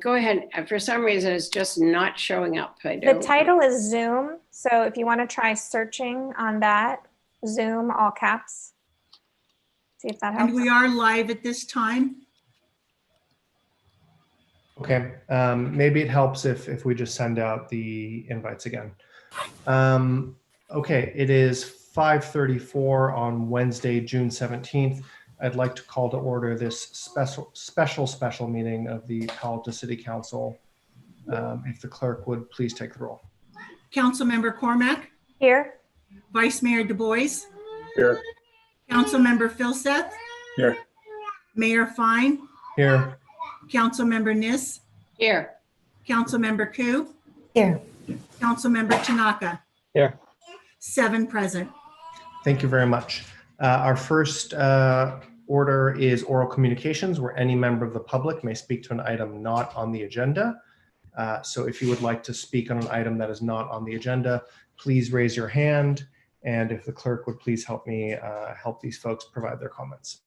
Go ahead. For some reason, it's just not showing up. The title is Zoom. So if you want to try searching on that, Zoom, all caps. See if that helps. And we are live at this time. Okay, maybe it helps if we just send out the invites again. Okay, it is 5:34 on Wednesday, June 17th. I'd like to call to order this special meeting of the Palo Alto City Council. If the clerk would please take the roll. Councilmember Cormack. Here. Vice Mayor Du Bois. Here. Councilmember Filseth. Here. Mayor Fine. Here. Councilmember Niss. Here. Councilmember Ku. Here. Councilmember Tanaka. Here. 7 present. Thank you very much. Our first order is oral communications, where any member of the public may speak to an item not on the agenda. So if you would like to speak on an item that is not on the agenda, please raise your hand. And if the clerk would please help me help these folks provide their comments.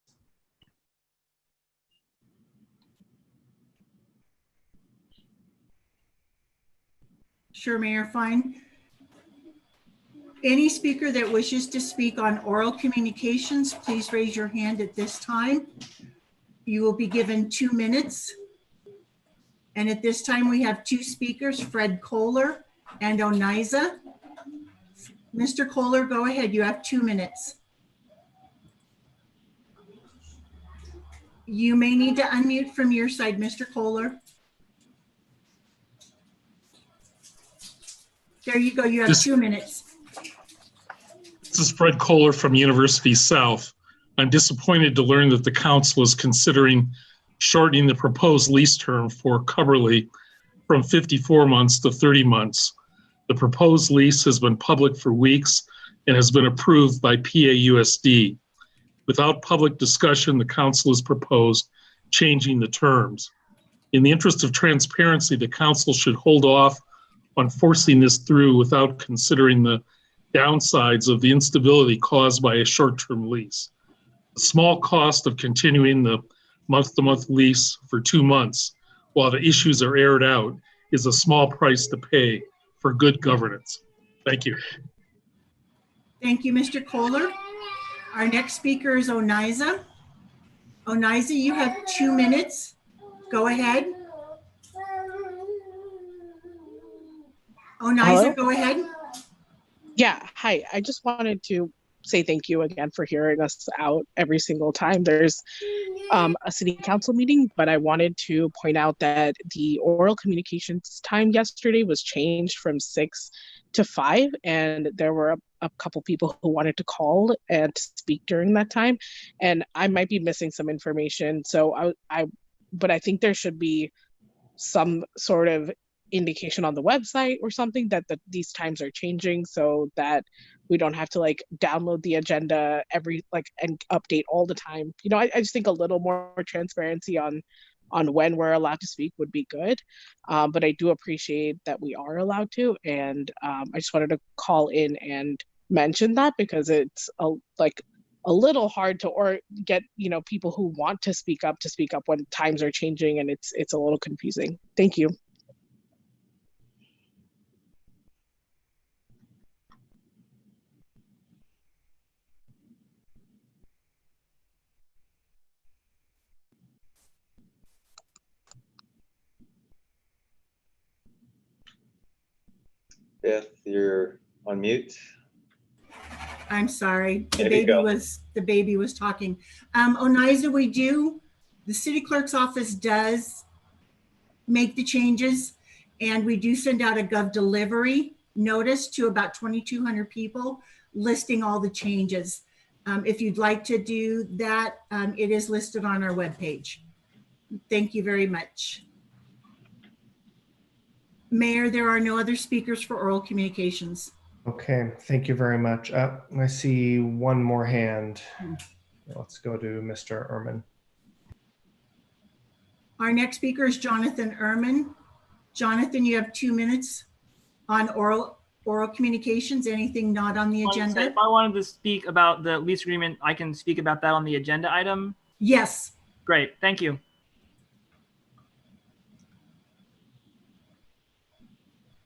Sure, Mayor Fine. Any speaker that wishes to speak on oral communications, please raise your hand at this time. You will be given 2 minutes. And at this time, we have 2 speakers, Fred Kohler and Oniza. Mr. Kohler, go ahead. You have 2 minutes. You may need to unmute from your side, Mr. Kohler. There you go. You have 2 minutes. This is Fred Kohler from University South. I'm disappointed to learn that the council is considering shortening the proposed lease term for Coverly from 54 months to 30 months. The proposed lease has been public for weeks and has been approved by PAUSD. Without public discussion, the council has proposed changing the terms. In the interest of transparency, the council should hold off on forcing this through without considering the downsides of the instability caused by a short-term lease. The small cost of continuing the month-to-month lease for 2 months while the issues are aired out is a small price to pay for good governance. Thank you. Thank you, Mr. Kohler. Our next speaker is Oniza. Oniza, you have 2 minutes. Go ahead. Oniza, go ahead. Yeah, hi. I just wanted to say thank you again for hearing us out every single time there's a city council meeting, but I wanted to point out that the oral communications time yesterday was changed from 6 to 5, and there were a couple people who wanted to call and speak during that time, and I might be missing some information. So but I think there should be some sort of indication on the website or something that these times are changing, so that we don't have to like download the agenda and update all the time. You know, I just think a little more transparency on when we're allowed to speak would be good. But I do appreciate that we are allowed to, and I just wanted to call in and mention that, because it's a little hard to get people who want to speak up when times are changing, and it's a little confusing. Thank you. Beth, you're on mute. I'm sorry. The baby was talking. Oniza, the city clerk's office does make the changes, and we do send out a Gov delivery notice to about 2,200 people listing all the changes. If you'd like to do that, it is listed on our webpage. Thank you very much. Mayor, there are no other speakers for oral communications. Okay, thank you very much. I see one more hand. Let's go to Mr. Ehrman. Our next speaker is Jonathan Ehrman. Jonathan, you have 2 minutes on oral Oral communications, anything not on the agenda? If I wanted to speak about the lease agreement, I can speak about that on the agenda item. Yes. Great, thank you.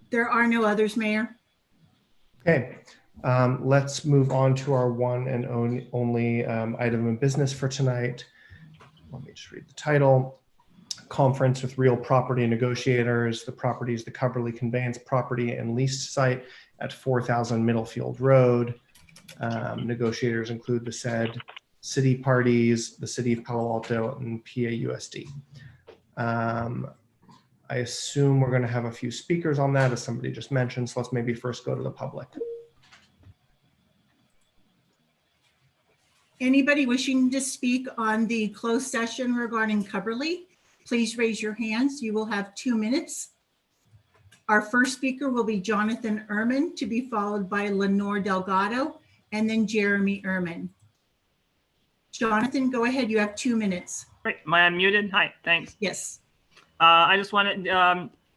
There are no others, Mayor. Okay, let's move on to our one and only item of business for tonight. Let me just read the title. Conference with real property negotiators. The property is the Coverly Conveyance property and leased site at 4000 Middlefield Road. Negotiators include the said city parties, the city of Palo Alto, and PAUSD. I assume we're going to have a few speakers on that, as somebody just mentioned. So let's maybe first go to the public. Anybody wishing to speak on the closed session regarding Coverly, please raise your hands. You will have 2 minutes. Our first speaker will be Jonathan Ehrman, to be followed by Lenore Delgado, and then Jeremy Ehrman. Jonathan, go ahead. You have 2 minutes. Great. Am I unmuted? Hi, thanks. Yes. I just wanted,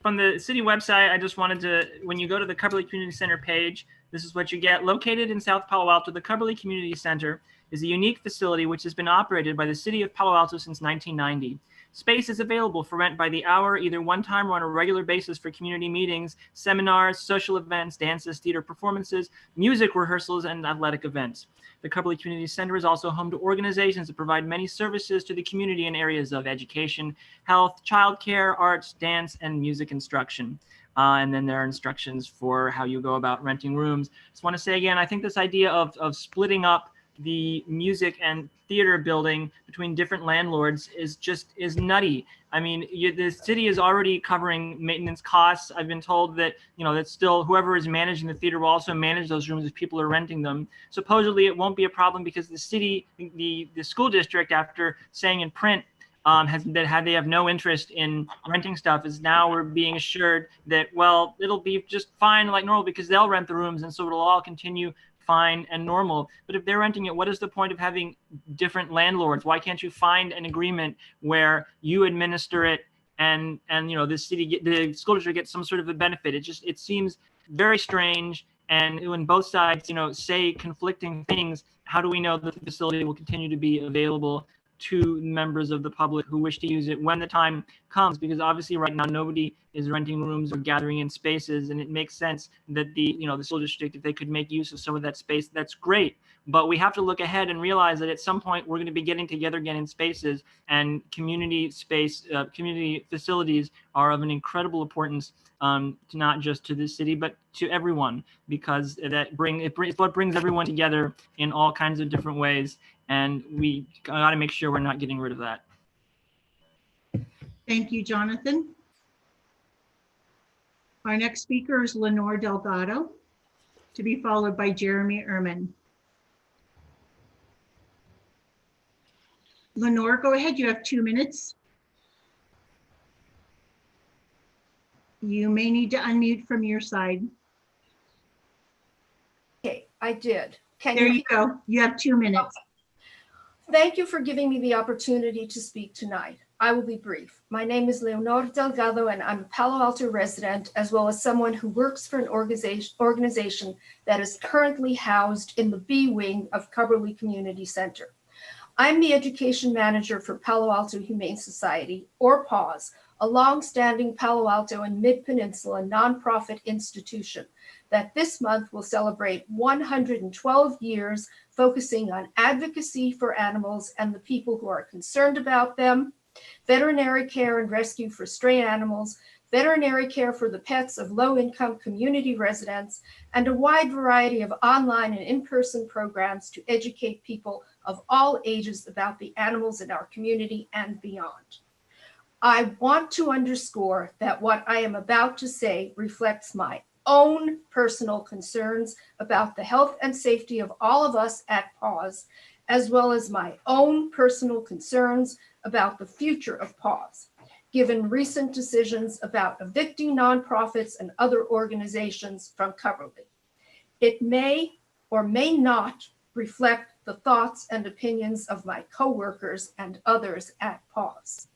from the city website, I just wanted to, when you go to the Coverly Community Center page, this is what you get. Located in South Palo Alto, the Coverly Community Center is a unique facility which has been operated by the city of Palo Alto since 1990. Space is available for rent by the hour, either one time or on a regular basis for community meetings, seminars, social events, dances, theater performances, music rehearsals, and athletic events. The Coverly Community Center is also home to organizations that provide many services to the community in areas of education, health, childcare, arts, dance, and music instruction. And then there are instructions for how you go about renting rooms. Just want to say again, I think this idea of splitting up the music and theater building between different landlords is nutty. I mean, the city is already covering maintenance costs. I've been told that, that still whoever is managing the theater will also manage those rooms if people are renting them. Supposedly it won't be a problem because the city, the school district, after saying in print they have no interest in renting stuff, is now we're being assured that, well, it'll be just fine like normal because they'll rent the rooms, and so it'll all continue fine and normal. But if they're renting it, what is the point of having different landlords? Why can't you find an agreement where you administer it and the school district gets some sort of a benefit? It seems very strange. And when both sides, say conflicting things, how do we know that the facility will continue to be available to members of the public who wish to use it when the time comes? Because obviously right now nobody is renting rooms or gathering in spaces, and it makes sense that the school district, if they could make use of some of that space, that's great. But we have to look ahead and realize that at some point we're going to be getting together again in spaces, and community space, community facilities are of an incredible importance, to not just to the city but to everyone, because it's what brings everyone together in all kinds of different ways. And we got to make sure we're not getting rid of that. Thank you, Jonathan. Our next speaker is Lenore Delgado, to be followed by Jeremy Ehrman. Lenore, go ahead. You have 2 minutes. You may need to unmute from your side. Okay, I did. There you go. You have 2 minutes. Thank you for giving me the opportunity to speak tonight. I will be brief. My name is Leonor Delgado, and I'm a Palo Alto resident, as well as someone who works for an organization that is currently housed in the B wing of Coverly Community Center. I'm the education manager for Palo Alto Humane Society, or PAWS, a long-standing Palo Alto and Mid-Peninsula nonprofit institution that this month will celebrate 112 years focusing on advocacy for animals and the people who are concerned about them, veterinary care and rescue for stray animals, veterinary care for the pets of low-income community residents, and a wide variety of online and in-person programs to educate people of all ages about the animals in our community and beyond. I want to underscore that what I am about to say reflects my own personal concerns about the health and safety of all of us at PAWS, as well as my own personal concerns about the future of PAWS, given recent decisions about evicting nonprofits and other organizations from Coverly. It may or may not reflect the thoughts and opinions of my coworkers and others at PAWS.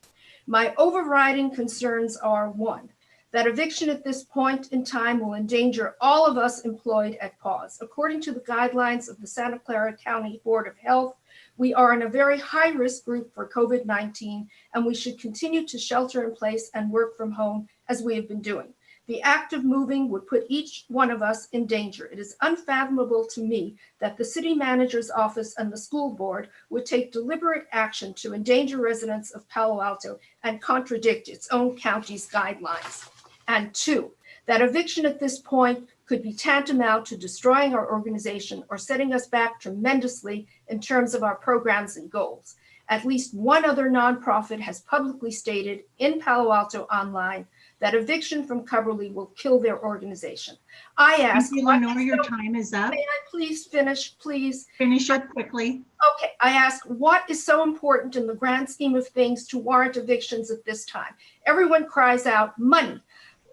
My overriding concerns are: 1, That eviction at this point in time will endanger all of us employed at PAWS. According to the guidelines of the Santa Clara County Board of Health, we are in a very high-risk group for COVID-19, and we should continue to shelter in place and work from home as we have been doing. The act of moving would put each one of us in danger. It is unfathomable to me that the city manager's office and the school board would take deliberate action to endanger residents of Palo Alto and contradict its own county's guidelines. And two, that eviction at this point could be tantamount to destroying our organization or setting us back tremendously in terms of our programs and goals. At least one other nonprofit has publicly stated in Palo Alto Online that eviction from Coverly will kill their organization. I ask, Thank you, Lenore, your time is up. may I please finish, please? Finish up quickly. Okay, I ask, what is so important in the grand scheme of things to warrant evictions at this time? Everyone cries out money,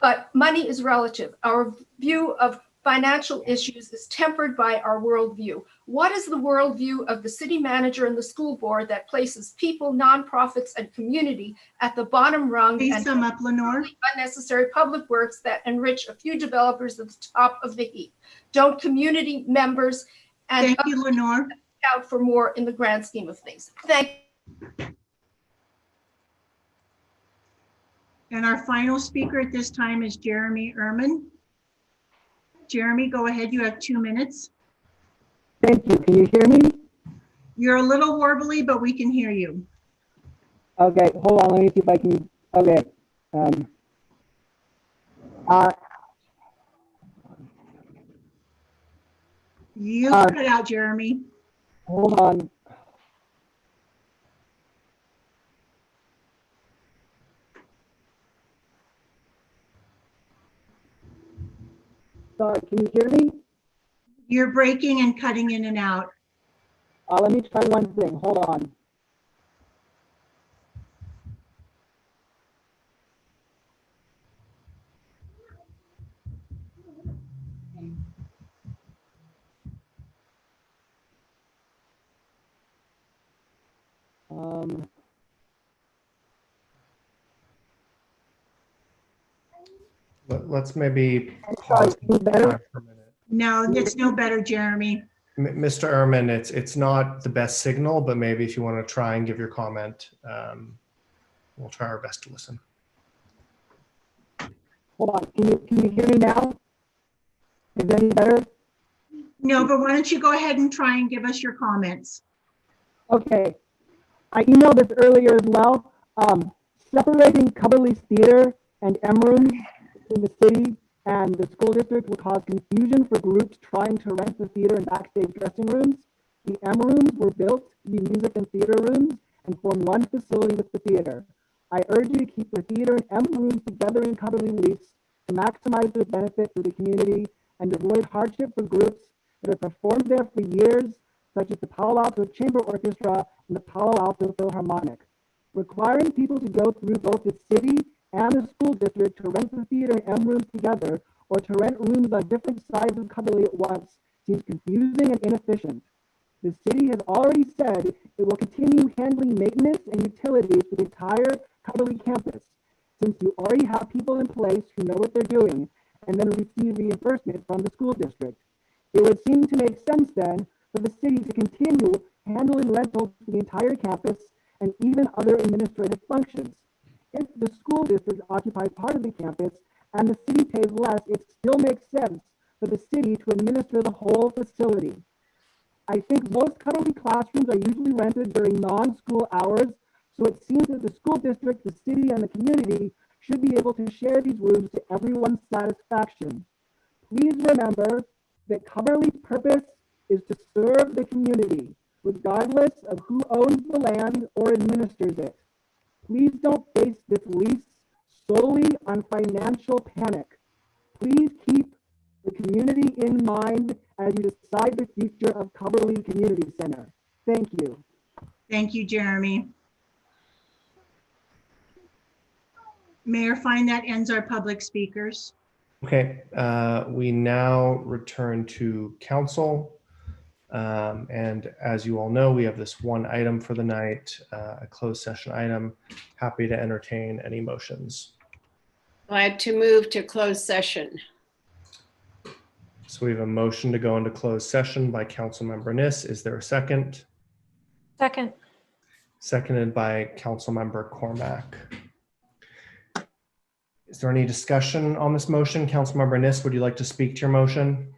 but money is relative. Our view of financial issues is tempered by our worldview. What is the worldview of the city manager and the school board that places people, nonprofits, and community at the bottom rung Please and sum up, Lenore. unnecessary public works that enrich a few developers at the top of the heap? Don't community members and Thank you, Lenore. out for more in the grand scheme of things? Thank you. And our final speaker at this time is Jeremy Ehrman. Jeremy, go ahead. You have 2 minutes. Thank you. Can you hear me? You're a little warbly, but we can hear you. Okay, hold on. Let me see if I can. Okay. You cut out, Jeremy. Hold on. Sorry, can you hear me? You're breaking and cutting in and out. Let me try one thing. Hold on. Let's maybe Sorry, pause is it better? for a minute. No, it's no better, Jeremy. Mr. Ehrman, it's not the best signal, but maybe if you want to try and give your comment, we'll try our best to listen. Hold on. Can you hear me now? Is that any better? No, but why don't you go ahead and try and give us your comments? Okay. I emailed this earlier as well. Separating Coverly's theater and M rooms in the city and the school district will cause confusion for groups trying to rent the theater and backstage dressing rooms. The M rooms were built to be music and theater rooms and form one facility with the theater. I urge you to keep the theater and M rooms together in Coverly lease to maximize their benefit for the community and avoid hardship for groups that have performed there for years, such as the Palo Alto Chamber Orchestra and the Palo Alto Philharmonic. Requiring people to go through both the city and the school district to rent the theater and M rooms together or to rent rooms on different sides of Coverly at once seems confusing and inefficient. The city has already said it will continue handling maintenance and utilities for the entire Coverly campus, since you already have people in place who know what they're doing and then receive reimbursement from the school district. It would seem to make sense then for the city to continue handling rentals for the entire campus and even other administrative functions. If the school district occupies part of the campus and the city pays less, it still makes sense for the city to administer the whole facility. I think most Coverly classrooms are usually rented during non-school hours, so it seems that the school district, the city, and the community should be able to share these rooms to everyone's satisfaction. Please remember that Coverly's purpose is to serve the community, regardless of who owns the land or administers it. Please don't base this lease solely on financial panic. Please keep the community in mind as you decide the future of Coverly Community Center. Thank you. Thank you, Jeremy. Mayor Fine, that ends our public speakers. Okay, we now return to council. And as you all know, we have this one item for the night, a closed session item. Happy to entertain any motions. Glad to move to closed session. So we have a motion to go into closed session by Councilmember Niss. Is there a second? Second. Seconded by Councilmember Cormack. Is there any discussion on this motion? Councilmember Niss, would you like to speak to your motion?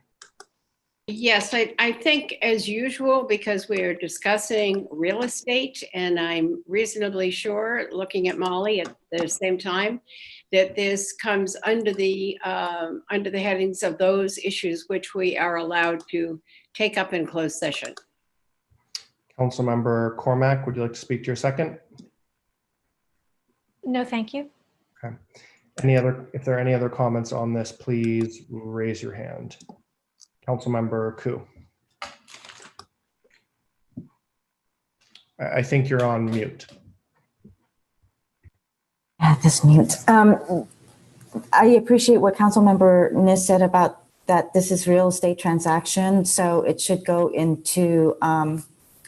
Yes, I think as usual, because we're discussing real estate, and I'm reasonably sure, looking at Molly at the same time, that this comes under the headings of those issues which we are allowed to take up in closed session. Councilmember Cormack, would you like to speak to your second? No, thank you. Okay. If there are any other comments on this, please raise your hand. Councilmember Koo. I think you're on mute. Yeah, this mute. I appreciate what Councilmember Niss said about that this is real estate transaction, so it should go into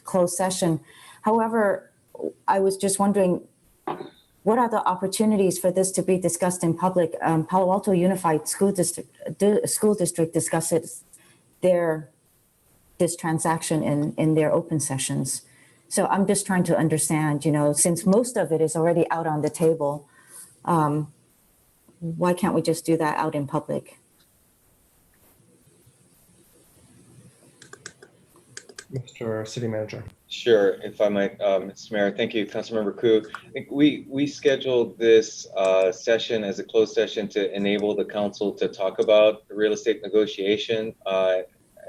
closed session. However, I was just wondering, what are the opportunities for this to be discussed in public? Palo Alto Unified School District discusses this transaction in their open sessions. So I'm just trying to understand, since most of it is already out on the table, why can't we just do that out in public? Mr. City Manager. Sure, if I might, Mr. Mayor, thank you, Councilmember Koo. I think we scheduled this session as a closed session to enable the council to talk about the real estate negotiation.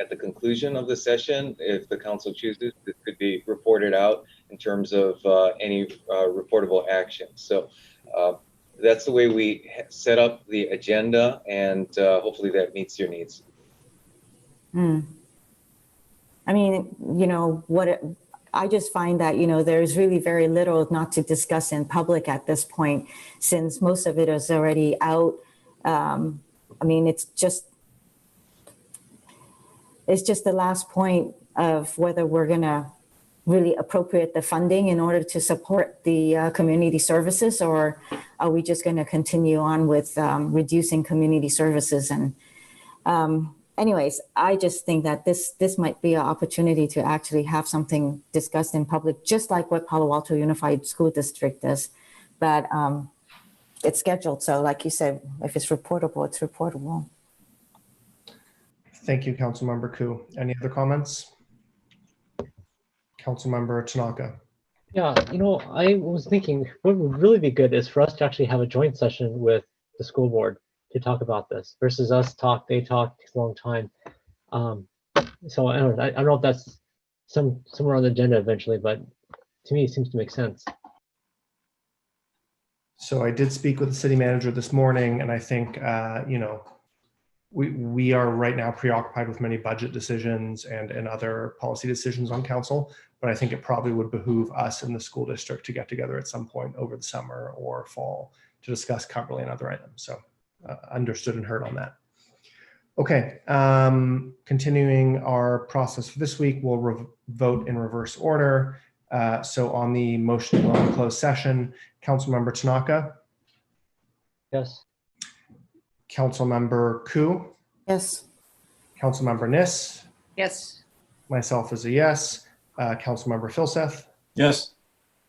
At the conclusion of the session, if the council chooses, it could be reported out in terms of any reportable action. So that's the way we set up the agenda, and hopefully that meets your needs. I mean, I just find that, there's really very little not to discuss in public at this point, since most of it is already out. I mean, it's just the last point of whether we're going to really appropriate the funding in order to support the community services, or are we just going to continue on with reducing community services? And anyways, I just think that this might be an opportunity to actually have something discussed in public, just like what Palo Alto Unified School District does. But it's scheduled. So like you said, if it's reportable, it's reportable. Thank you, Councilmember Koo. Any other comments? Councilmember Tanaka. Yeah, I was thinking what would really be good is for us to actually have a joint session with the school board to talk about this versus us talk, they talk, takes a long time. So I don't know if that's somewhere on the agenda eventually, but to me, it seems to make sense. So I did speak with the city manager this morning, and I think, we are right now preoccupied with many budget decisions and other policy decisions on council, but I think it probably would behoove us in the school district to get together at some point over the summer or fall to discuss Cumberland and other items. So understood and heard on that. Okay, continuing our process for this week, we'll vote in reverse order. So on the motion to go into closed session, Councilmember Tanaka. Yes. Councilmember Koo. Yes. Councilmember Niss. Yes. Myself is a yes. Councilmember Filseth. Yes.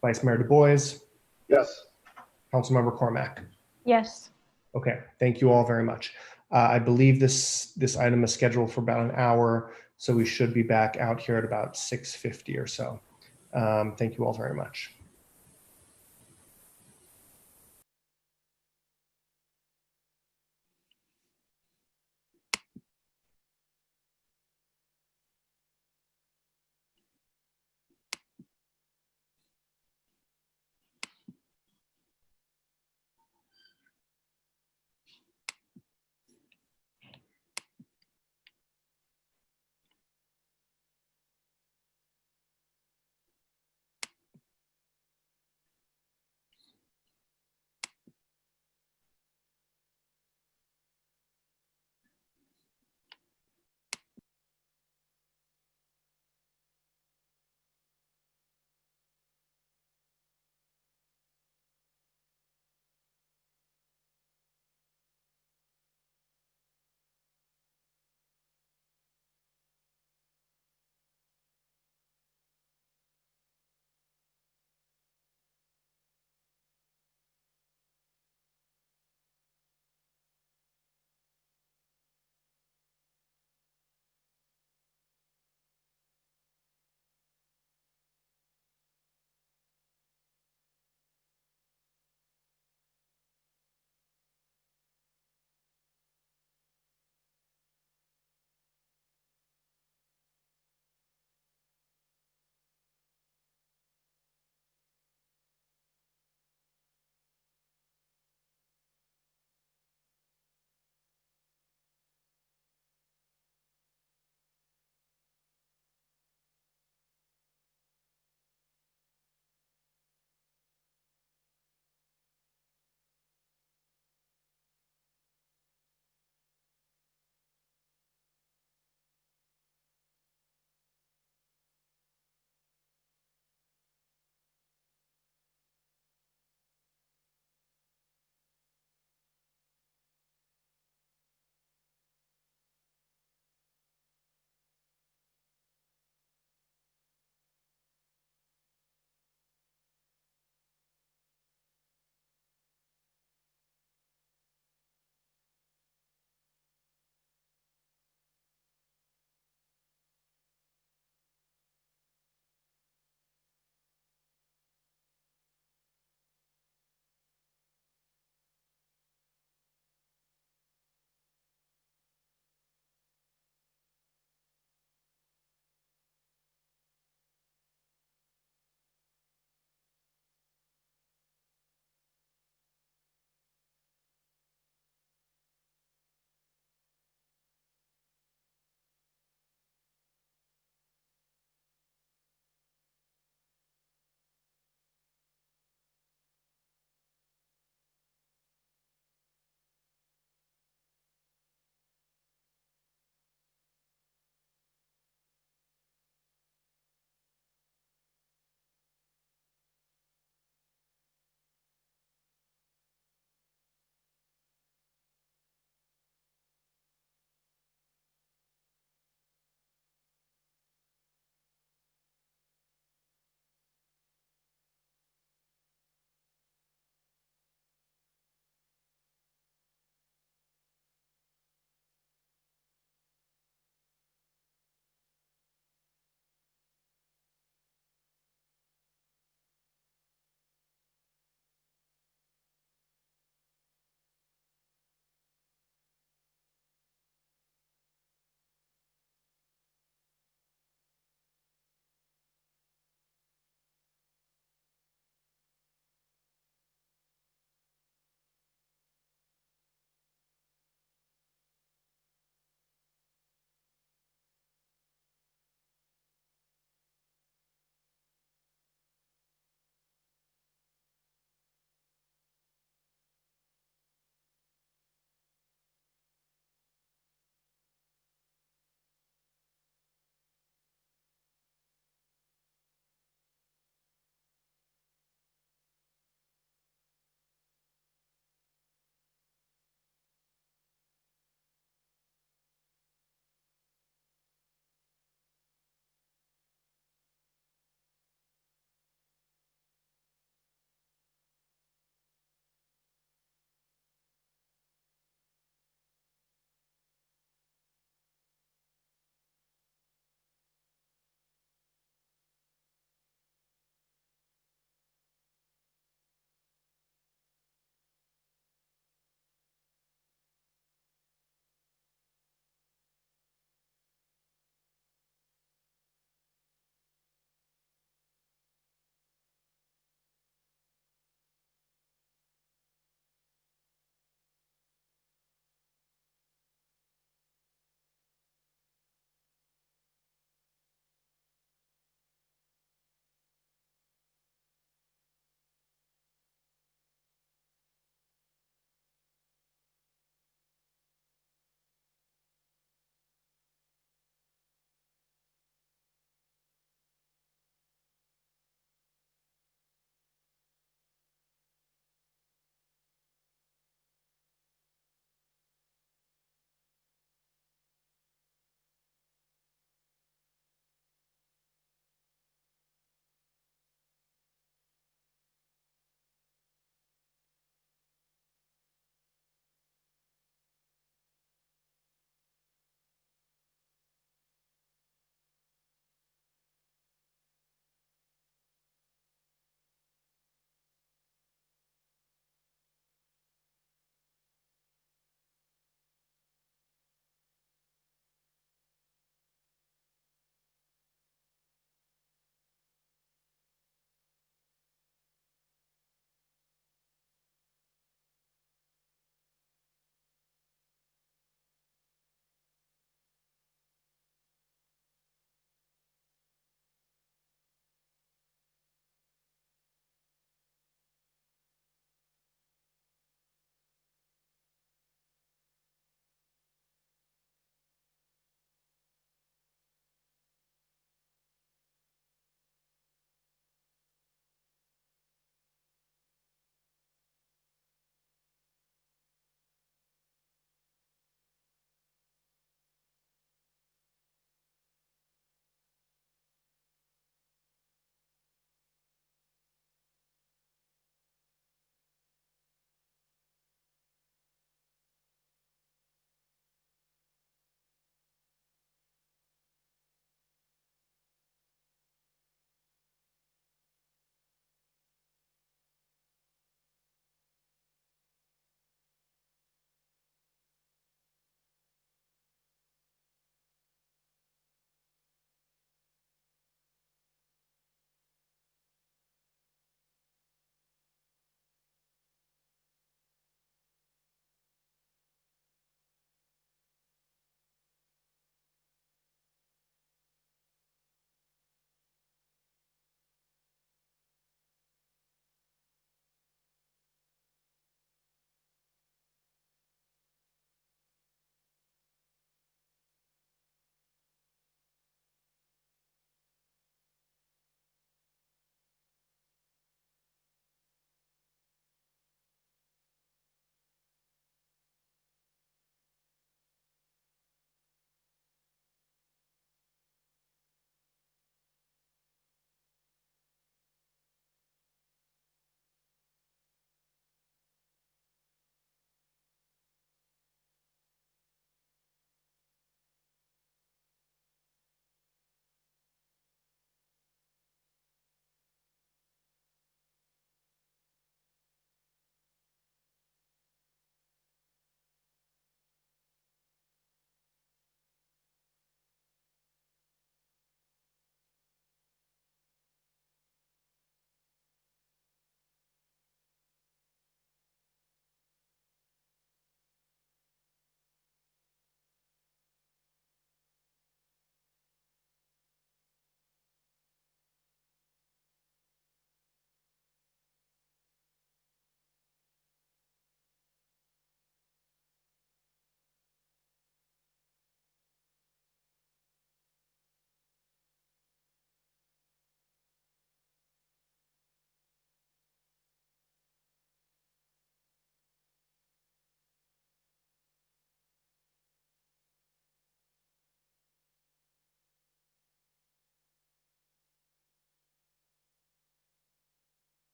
Vice Mayor Du Bois. Yes. Councilmember Cormack. Yes. Okay, thank you all very much. I believe this item is scheduled for about an hour, so we should be back out here at about 6:50 or so. Thank you all very much.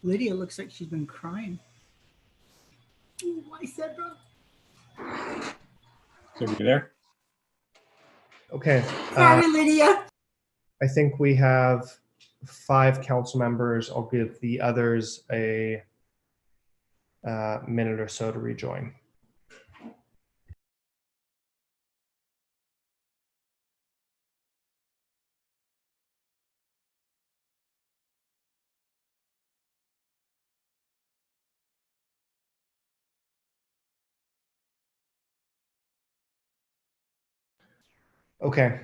Lydia looks like she's been crying. Ooh, why said bro? So you there? Okay. Sorry, Lydia. I think we have 5 council members. I'll give the others a minute or so to rejoin. Okay,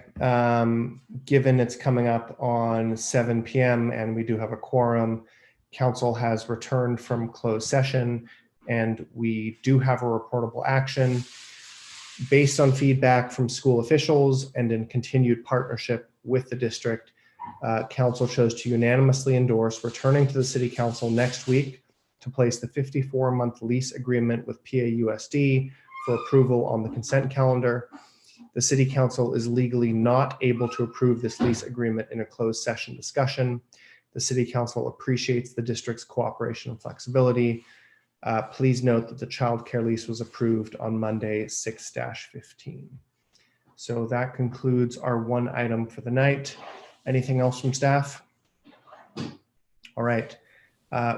given it's coming up on 7 p.m. and we do have a quorum, council has returned from closed session and we do have a reportable action. Based on feedback from school officials and in continued partnership with the district, council chose to unanimously endorse returning to the city council next week to place the 54-month lease agreement with PAUSD for approval on the consent calendar. The city council is legally not able to approve this lease agreement in a closed session discussion. The city council appreciates the district's cooperation and flexibility. Please note that the childcare lease was approved on Monday, 6-15. So that concludes our one item for the night. Anything else from staff? All right.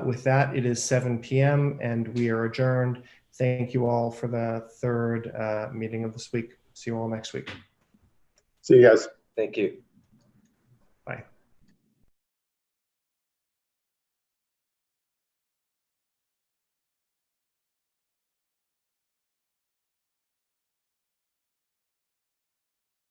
With that, it is 7 p.m. and we are adjourned. Thank you all for the third meeting of this week. See you all next week. See you guys. Thank you.